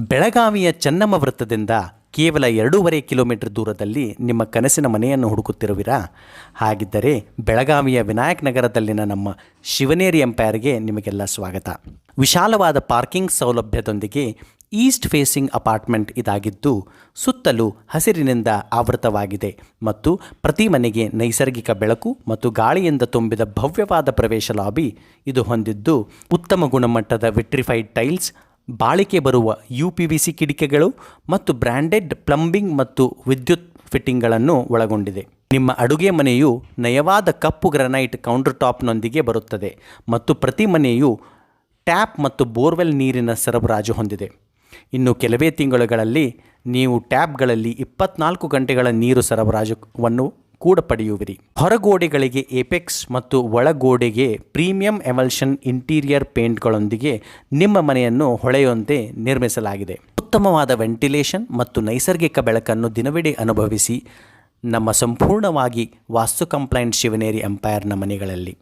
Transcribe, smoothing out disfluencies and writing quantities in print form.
ಬೆಳಗಾವಿಯ ಚೆನ್ನಮ್ಮ ವೃತ್ತದಿಂದ ಕೇವಲ 2.5 ಕಿಲೋಮೀಟರ್ ದೂರದಲ್ಲಿ ನಿಮ್ಮ ಕನಸಿನ ಮನೆಯನ್ನು ಹುಡುಕುತ್ತಿರುವಿರಾ? ಹಾಗಿದ್ದರೆ ಬೆಳಗಾವಿಯ ವಿನಾಯಕ್ ನಗರದಲ್ಲಿನ ನಮ್ಮ ಶಿವನೇರಿ ಎಂಪೈರ್ಗೆ ನಿಮಗೆಲ್ಲ ಸ್ವಾಗತ. ವಿಶಾಲವಾದ ಪಾರ್ಕಿಂಗ್ ಸೌಲಭ್ಯದೊಂದಿಗೆ ಈಸ್ಟ್ ಫೇಸಿಂಗ್ ಅಪಾರ್ಟ್ಮೆಂಟ್ ಇದಾಗಿದ್ದು ಸುತ್ತಲೂ ಹಸಿರಿನಿಂದ ಆವೃತವಾಗಿದೆ ಮತ್ತು ಪ್ರತಿ ಮನೆಗೆ ನೈಸರ್ಗಿಕ ಬೆಳಕು ಮತ್ತು ಗಾಳಿಯಿಂದ ತುಂಬಿದ ಭವ್ಯವಾದ ಪ್ರವೇಶ ಲಾಬಿ ಇದು ಹೊಂದಿದ್ದು ಉತ್ತಮ ಗುಣಮಟ್ಟದ ವಿಟ್ರಿಫೈಡ್ ಟೈಲ್ಸ್, ಬಾಳಿಕೆ ಬರುವ UPVC ಕಿಟಕಿಗಳು ಮತ್ತು ಬ್ರ್ಯಾಂಡೆಡ್ ಪ್ಲಂಬಿಂಗ್ ಮತ್ತು ವಿದ್ಯುತ್ ಫಿಟ್ಟಿಂಗ್ಗಳನ್ನು ಒಳಗೊಂಡಿದೆ. ನಿಮ್ಮ ಅಡುಗೆ ಮನೆಯು ನಯವಾದ ಕಪ್ಪು ಗ್ರಾನೈಟ್ ಕೌಂಟರ್ ಟಾಪ್ನೊಂದಿಗೆ ಬರುತ್ತದೆ ಮತ್ತು ಪ್ರತಿ ಮನೆಯು ಟ್ಯಾಪ್ ಮತ್ತು ಬೋರ್ವೆಲ್ ನೀರಿನ ಸರಬರಾಜು ಹೊಂದಿದೆ. ಇನ್ನು ಕೆಲವೇ ತಿಂಗಳುಗಳಲ್ಲಿ ನೀವು ಟ್ಯಾಪ್ಗಳಲ್ಲಿ 24 ಗಂಟೆಗಳ ನೀರು ಸರಬರಾಜುವನ್ನು ಕೂಡ ಪಡೆಯುವಿರಿ. ಹೊರಗೋಡೆಗಳಿಗೆ ಏಪೆಕ್ಸ್ ಮತ್ತು ಒಳಗೋಡೆಗೆ ಪ್ರೀಮಿಯಂ ಎಮಲ್ಷನ್ ಇಂಟೀರಿಯರ್ ಪೇಂಟ್ಗಳೊಂದಿಗೆ ನಿಮ್ಮ ಮನೆಯನ್ನು ಹೊಳೆಯುವಂತೆ ನಿರ್ಮಿಸಲಾಗಿದೆ. ಉತ್ತಮವಾದ ವೆಂಟಿಲೇಷನ್ ಮತ್ತು ನೈಸರ್ಗಿಕ ಬೆಳಕನ್ನು ದಿನವಿಡೀ ಅನುಭವಿಸಿ ನಮ್ಮ ಸಂಪೂರ್ಣವಾಗಿ ವಾಸ್ತು ಕಂಪ್ಲೈಂಟ್ ಶಿವನೇರಿ ಎಂಪೈರ್ನ ಮನೆಗಳಲ್ಲಿ.